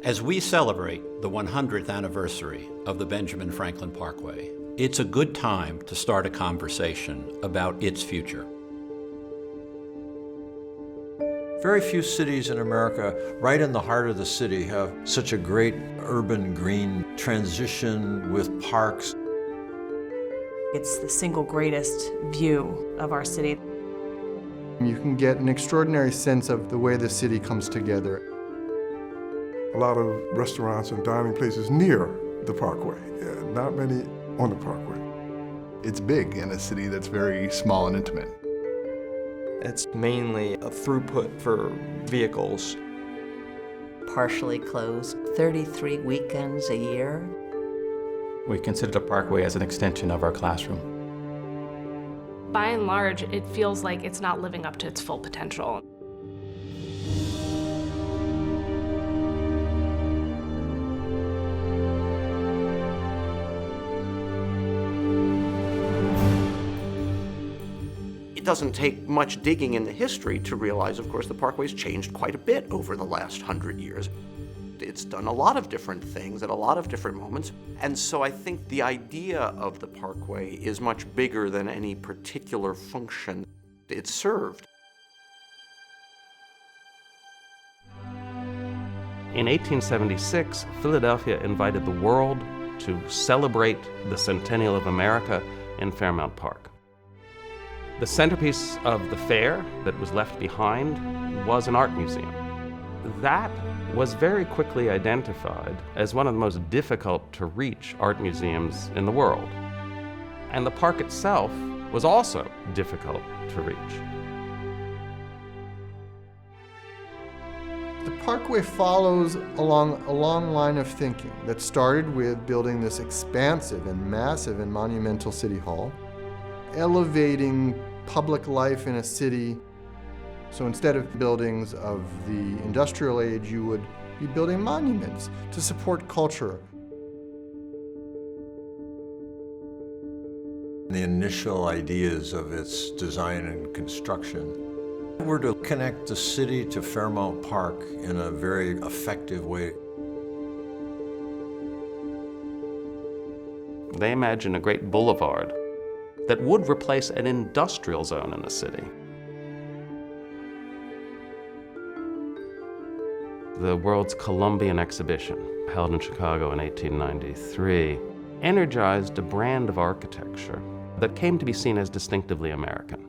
As we celebrate the 100th anniversary of the Benjamin Franklin Parkway, it's a good time to start a conversation about its future. Very few cities in America, right in the heart of the city, have such a great urban green transition with parks. It's the single greatest view of our city. You can get an extraordinary sense of the way the city comes together. A lot of restaurants and dining places near the Parkway, not many on the Parkway. It's big in a city that's very small and intimate. It's mainly a throughput for vehicles. Partially closed 33 weekends a year. We consider the Parkway as an extension of our classroom. By and large, it feels like it's not living up to its full potential. It doesn't take much digging in the history to realize, of course, the Parkway's changed quite a bit over the last 100 years. It's done a lot of different things at a lot of different moments, and so I think the idea of the Parkway is much bigger than any particular function it served. In 1876, Philadelphia invited the world to celebrate the centennial of America in Fairmount Park. The centerpiece of the fair that was left behind was an art museum. That was very quickly identified as one of the most difficult to reach art museums in the world. And the park itself was also difficult to reach. The Parkway follows along a long line of thinking that started with building this expansive and massive and monumental city hall, elevating public life in a city. So instead of buildings of the industrial age, you would be building monuments to support culture. The initial ideas of its design and construction were to connect the city to Fairmount Park in a very effective way. They imagined a great boulevard that would replace an industrial zone in the city. The World's Columbian Exhibition, held in Chicago in 1893, energized a brand of architecture that came to be seen as distinctively American.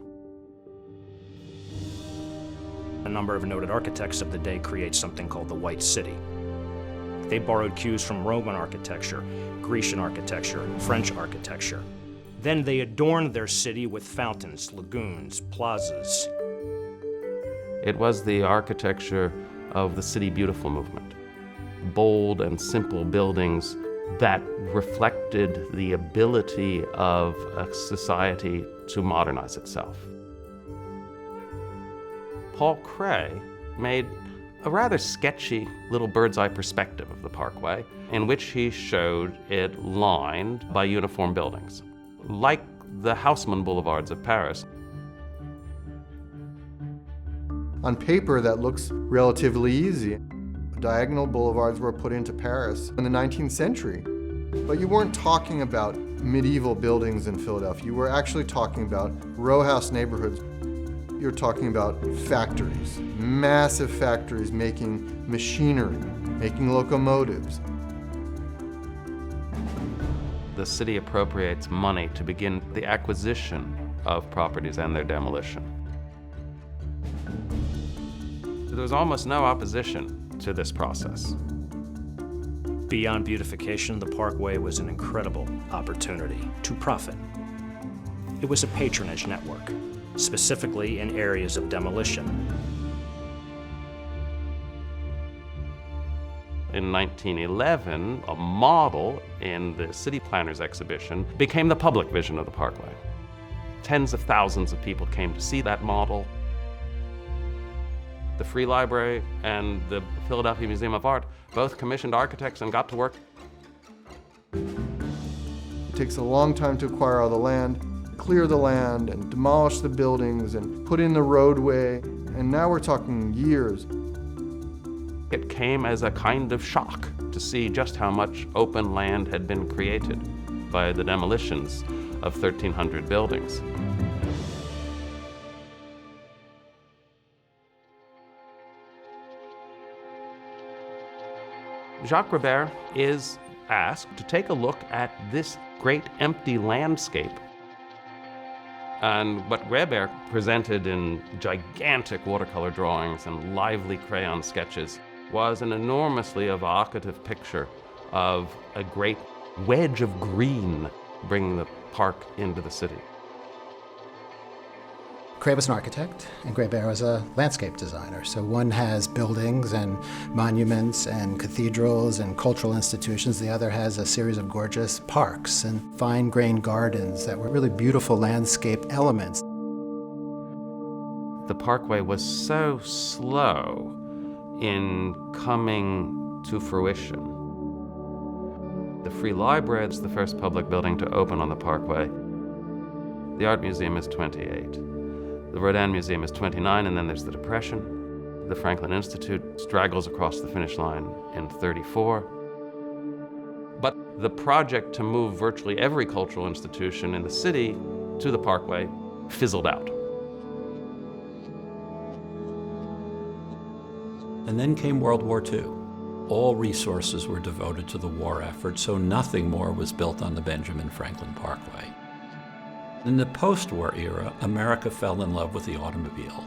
A number of noted architects of the day create something called the White City. They borrowed cues from Roman architecture, Grecian architecture, French architecture. Then they adorned their city with fountains, lagoons, plazas. It was the architecture of the City Beautiful movement. Bold and simple buildings that reflected the ability of a society to modernize itself. Paul Kray made a rather sketchy little bird's-eye perspective of the Parkway, in which he showed it lined by uniform buildings, like the Haussmann boulevards of Paris. On paper, that looks relatively easy. Diagonal boulevards were put into Paris in the 19th century. But you weren't talking about medieval buildings in Philadelphia. You were actually talking about row house neighborhoods. You're talking about factories, massive factories making machinery, making locomotives. The city appropriates money to begin the acquisition of properties and their demolition. There was almost no opposition to this process. Beyond beautification, the Parkway was an incredible opportunity to profit. It was a patronage network, specifically in areas of demolition. In 1911, a model in the City Planners exhibition became the public vision of the Parkway. Tens of thousands of people came to see that model. The Free Library and the Philadelphia Museum of Art both commissioned architects and got to work. It takes a long time to acquire all the land. clear the land and demolish the buildings and put in the roadway, and now we're talking years. It came as a kind of shock to see just how much open land had been created by the demolitions of 1,300 buildings. Jacques Grébert is asked to take a look at this great empty landscape. And what Grébert presented in gigantic watercolor drawings and lively crayon sketches was an enormously evocative picture of a great wedge of green bringing the park into the city. Cray was an architect, and Grébert was a landscape designer. So one has buildings and monuments and cathedrals and cultural institutions. The other has a series of gorgeous parks and fine-grained gardens that were really beautiful landscape elements. The Parkway was so slow in coming to fruition. The Free Library is the first public building to open on the Parkway. The Art Museum is 28. The Rodin Museum is 29, and then there's the Depression. The Franklin Institute straggles across the finish line in 34. But the project to move virtually every cultural institution in the city to the Parkway fizzled out. And then came World War II. All resources were devoted to the war effort, so nothing more was built on the Benjamin Franklin Parkway. In the post-war era, America fell in love with the automobile.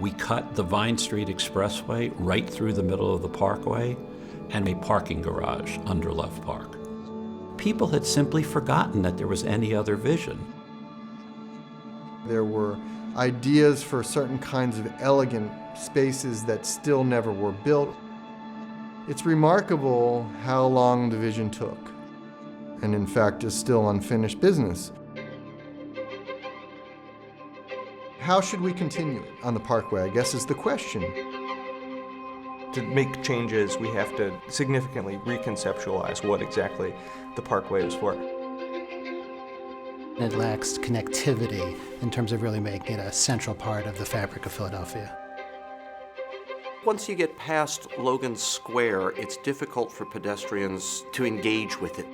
We cut the Vine Street Expressway right through the middle of the Parkway and a parking garage under Love Park. People had simply forgotten that there was any other vision. There were ideas for certain kinds of elegant spaces that still never were built. It's remarkable how long the vision took, and in fact is still unfinished business. How should we continue on the Parkway, I guess, is the question. To make changes, we have to significantly reconceptualize what exactly the Parkway is for. It lacks connectivity in terms of really making it a central part of the fabric of Philadelphia. Once you get past Logan Square, it's difficult for pedestrians to engage with it.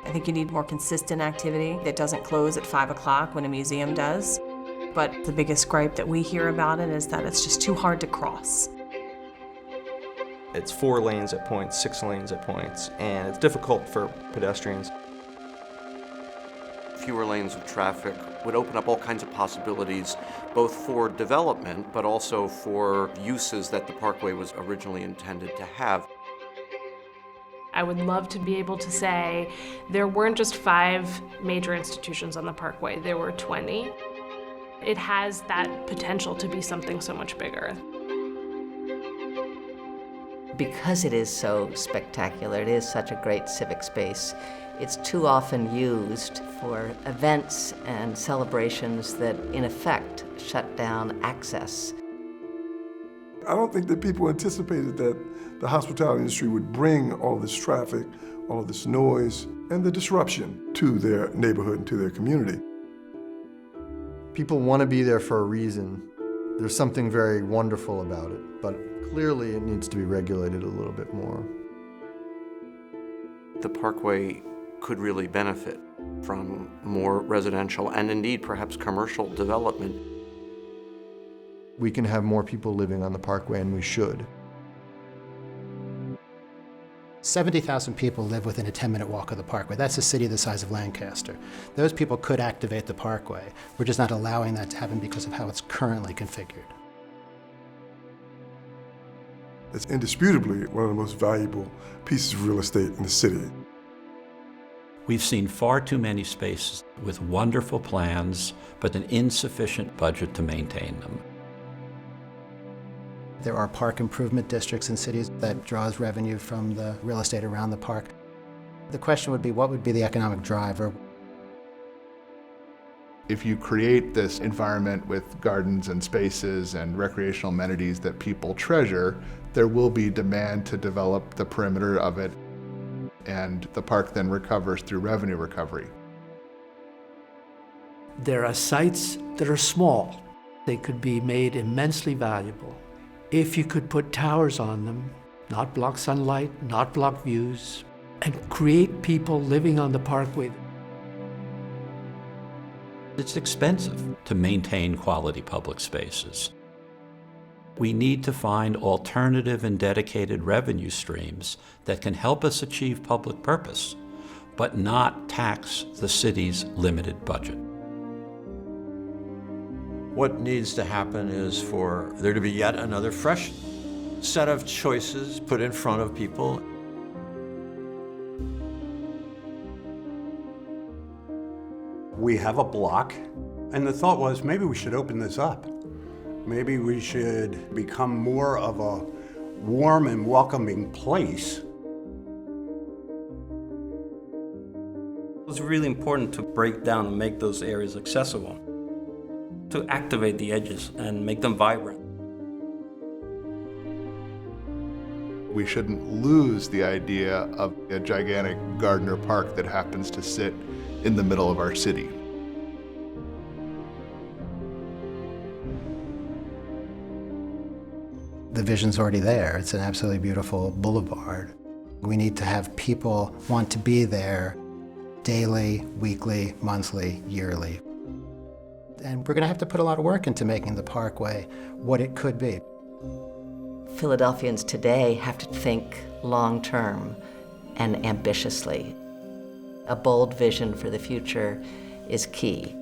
I think you need more consistent activity that doesn't close at 5 o'clock when a museum does. But the biggest gripe that we hear about it is that it's just too hard to cross. It's 4 lanes at points, 6 lanes at points, and it's difficult for pedestrians. Fewer lanes of traffic would open up all kinds of possibilities, both for development, but also for uses that the Parkway was originally intended to have. I would love to be able to say there weren't just 5 major institutions on the Parkway, there were 20. It has that potential to be something so much bigger. Because it is so spectacular, it is such a great civic space, it's too often used for events and celebrations that, in effect, shut down access. I don't think that people anticipated that the hospitality industry would bring all this traffic, all this noise, and the disruption to their neighborhood and to their community. People want to be there for a reason. There's something very wonderful about it, but clearly it needs to be regulated a little bit more. The Parkway could really benefit from more residential and indeed perhaps commercial development. We can have more people living on the Parkway, and we should. 70,000 people live within a 10-minute walk of the Parkway. That's a city the size of Lancaster. Those people could activate the Parkway. We're just not allowing that to happen because of how it's currently configured. It's indisputably one of the most valuable pieces of real estate in the city. We've seen far too many spaces with wonderful plans, but an insufficient budget to maintain them. There are park improvement districts in cities that draws revenue from the real estate around the park. The question would be, what would be the economic driver? If you create this environment with gardens and spaces and recreational amenities that people treasure, there will be demand to develop the perimeter of it, and the park then recovers through revenue recovery. There are sites that are small. They could be made immensely valuable if you could put towers on them, not block sunlight, not block views, and create people living on the parkway. It's expensive to maintain quality public spaces. We need to find alternative and dedicated revenue streams that can help us achieve public purpose, but not tax the city's limited budget. What needs to happen is for there to be yet another fresh set of choices put in front of people. We have a block, and the thought was maybe we should open this up. Maybe we should become more of a warm and welcoming place. It was really important to break down and make those areas accessible, to activate the edges and make them vibrant. We shouldn't lose the idea of a gigantic Gardner Park that happens to sit in the middle of our city. The vision's already there. It's an absolutely beautiful boulevard. We need to have people want to be there daily, weekly, monthly, yearly. And we're going to have to put a lot of work into making the Parkway what it could be. Philadelphians today have to think long-term and ambitiously. A bold vision for the future is key.